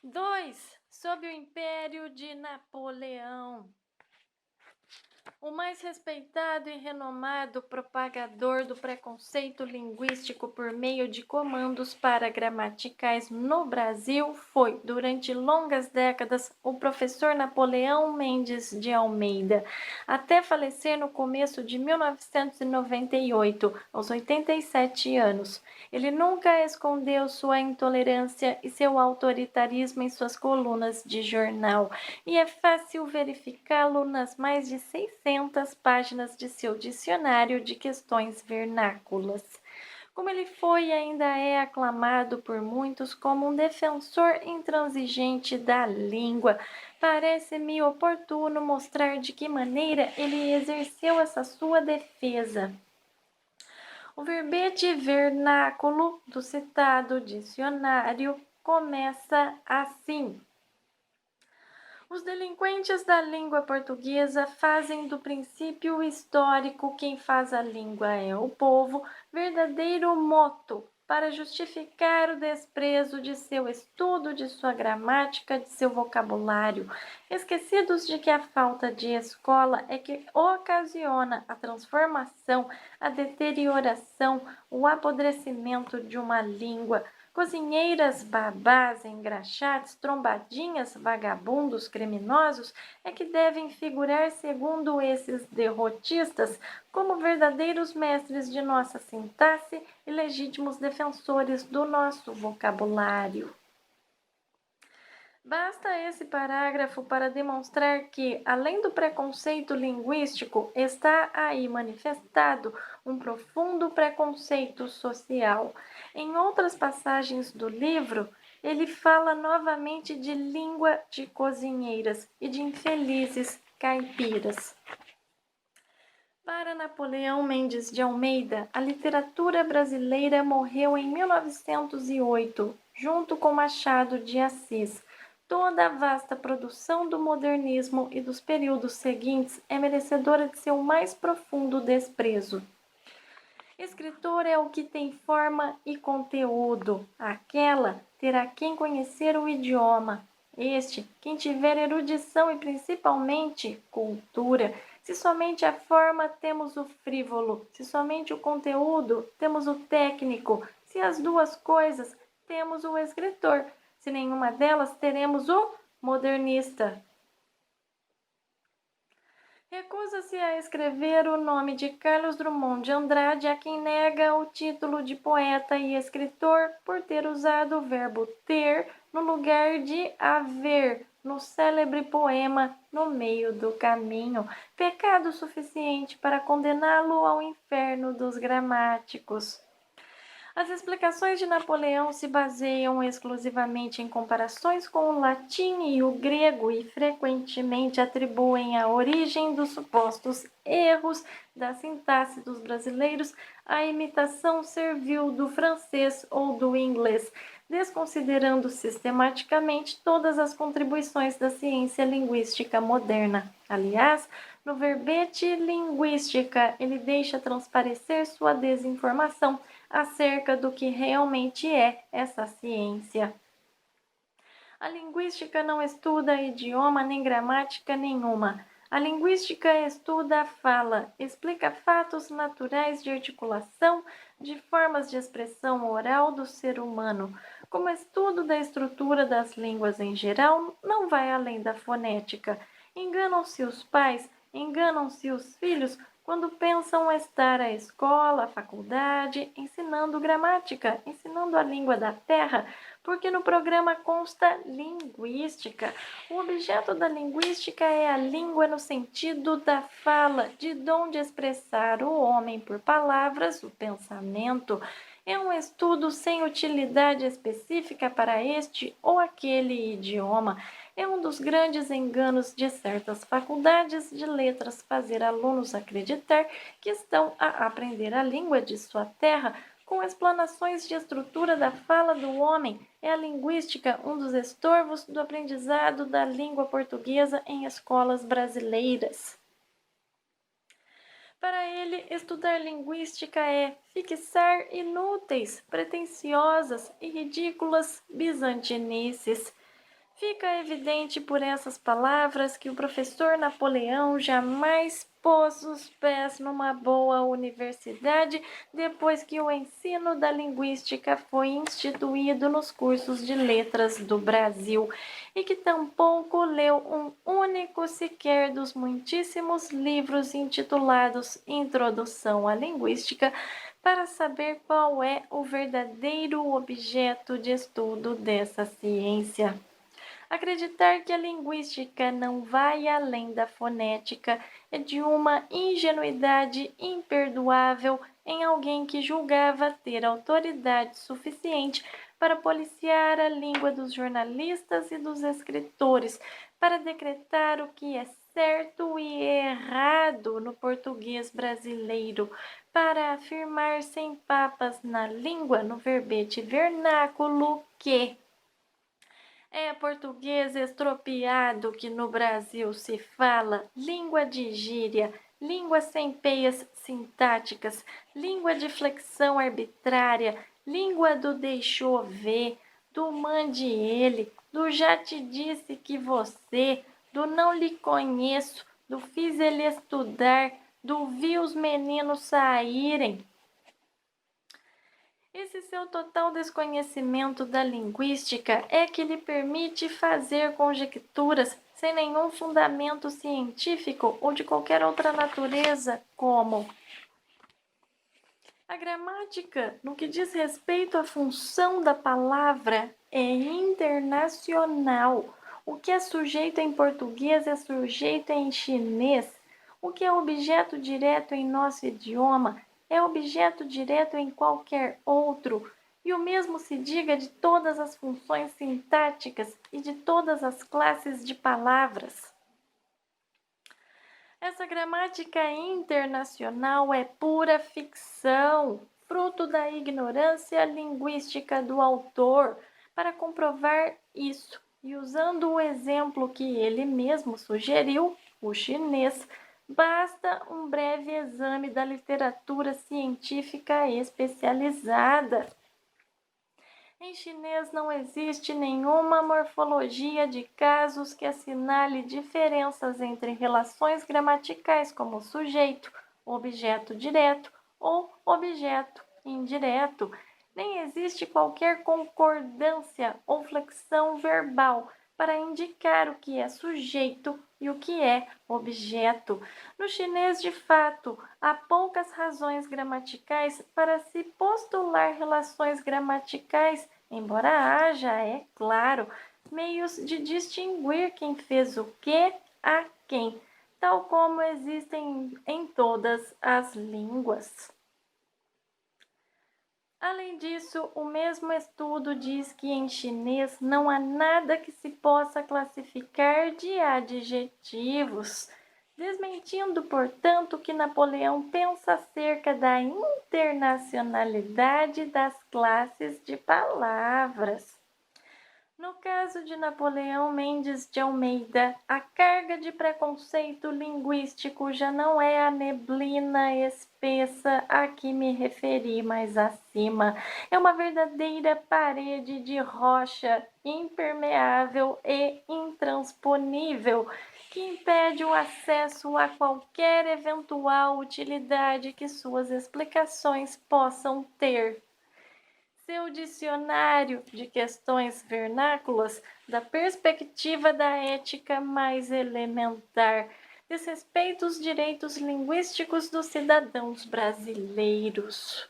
2. Sob o Império de Napoleão. O mais respeitado e renomado propagador do preconceito linguístico por meio de comandos paragramaticais no Brasil foi, durante longas décadas, o professor Napoleão Mendes de Almeida, até falecer no começo de 1998, aos 87 anos. Ele nunca escondeu sua intolerância e seu autoritarismo em suas colunas de jornal, e é fácil verificá-lo nas mais de 600 páginas de seu dicionário de questões vernáculas. Como ele foi e ainda é aclamado por muitos como um defensor intransigente da língua, parece-me oportuno mostrar de que maneira ele exerceu essa sua defesa. O verbete vernáculo do citado dicionário começa assim: os delinquentes da língua portuguesa fazem do princípio histórico "quem faz a língua é o povo" verdadeiro moto para justificar o desprezo de seu estudo, de sua gramática, de seu vocabulário, esquecidos de que a falta de escola é que ocasiona a transformação, a deterioração, o apodrecimento de uma língua. Cozinheiras, babás, engraxates, trombadinhas, vagabundos, criminosos é que devem figurar, segundo esses derrotistas, como verdadeiros mestres de nossa sintaxe e legítimos defensores do nosso vocabulário. Basta esse parágrafo para demonstrar que, além do preconceito linguístico, está aí manifestado um profundo preconceito social. Em outras passagens do livro, ele fala novamente de língua de cozinheiras e de infelizes caipiras. Para Napoleão Mendes de Almeida, a literatura brasileira morreu em 1908, junto com Machado de Assis. Toda a vasta produção do modernismo e dos períodos seguintes é merecedora de seu mais profundo desprezo. Escritor é o que tem forma e conteúdo. Aquela terá quem conhecer o idioma. Este, quem tiver erudição e principalmente cultura. Se somente a forma, temos o frívolo. Se somente o conteúdo, temos o técnico. Se as duas coisas, temos o escritor. Se nenhuma delas, teremos o modernista. Recusa-se a escrever o nome de Carlos Drummond de Andrade a quem nega o título de poeta e escritor por ter usado o verbo ter no lugar de haver no célebre poema No Meio do Caminho, pecado suficiente para condená-lo ao inferno dos gramáticos. As explicações de Napoleão se baseiam exclusivamente em comparações com o latim e o grego e frequentemente atribuem a origem dos supostos erros da sintaxe dos brasileiros à imitação servil do francês ou do inglês, desconsiderando sistematicamente todas as contribuições da ciência linguística moderna. Aliás, no verbete linguística, ele deixa transparecer sua desinformação acerca do que realmente é essa ciência. A linguística não estuda idioma nem gramática nenhuma. A linguística estuda a fala, explica fatos naturais de articulação, de formas de expressão oral do ser humano. Como estudo da estrutura das línguas em geral, não vai além da fonética. Enganam-se os pais, enganam-se os filhos quando pensam estar a escola, a faculdade, ensinando gramática, ensinando a língua da terra, porque no programa consta linguística. O objeto da linguística é a língua no sentido da fala, de dom de expressar o homem por palavras, o pensamento. É um estudo sem utilidade específica para este ou aquele idioma. É um dos grandes enganos de certas faculdades de letras fazer alunos acreditar que estão a aprender a língua de sua terra com explanações de estrutura da fala do homem. É a linguística um dos estorvos do aprendizado da língua portuguesa em escolas brasileiras. Para ele, estudar linguística é fixar inúteis, pretensiosas e ridículas bizantinices. Fica evidente por essas palavras que o professor Napoleão jamais pôs os pés numa boa universidade depois que o ensino da linguística foi instituído nos cursos de letras do Brasil e que tampouco leu um único sequer dos muitíssimos livros intitulados Introdução à Linguística para saber qual é o verdadeiro objeto de estudo dessa ciência. Acreditar que a linguística não vai além da fonética é de uma ingenuidade imperdoável em alguém que julgava ter autoridade suficiente para policiar a língua dos jornalistas e dos escritores, para decretar o que é certo e errado no português brasileiro, para afirmar sem papas na língua, no verbete vernáculo, que é português estropiado que no Brasil se fala, língua de gíria, língua sem peias sintáticas, língua de flexão arbitrária, língua do deixou ver, do mande ele, do já te disse que você, do não lhe conheço, do fiz ele estudar, do vi os meninos saírem. Esse seu total desconhecimento da linguística é que lhe permite fazer conjecturas sem nenhum fundamento científico ou de qualquer outra natureza, como a gramática, no que diz respeito à função da palavra, é internacional. O que é sujeito em português é sujeito em chinês. O que é objeto direto em nosso idioma é objeto direto em qualquer outro. E o mesmo se diga de todas as funções sintáticas e de todas as classes de palavras. Essa gramática internacional é pura ficção, fruto da ignorância linguística do autor. Para comprovar isso, e usando o exemplo que ele mesmo sugeriu, o chinês, basta um breve exame da literatura científica especializada. Em chinês não existe nenhuma morfologia de casos que assinale diferenças entre relações gramaticais como sujeito, objeto direto ou objeto indireto. Nem existe qualquer concordância ou flexão verbal para indicar o que é sujeito e o que é objeto. No chinês, de fato, há poucas razões gramaticais para se postular relações gramaticais, embora haja, é claro, meios de distinguir quem fez o que a quem, tal como existem em todas as línguas. Além disso, o mesmo estudo diz que em chinês não há nada que se possa classificar de adjetivos, desmentindo, portanto, o que Napoleão pensa acerca da internacionalidade das classes de palavras. No caso de Napoleão Mendes de Almeida, a carga de preconceito linguístico já não é a neblina espessa a que me referi mais acima. É uma verdadeira parede de rocha impermeável e intransponível que impede o acesso a qualquer eventual utilidade que suas explicações possam ter. Seu dicionário de questões vernáculas da perspectiva da ética mais elementar, desrespeita os direitos linguísticos dos cidadãos brasileiros.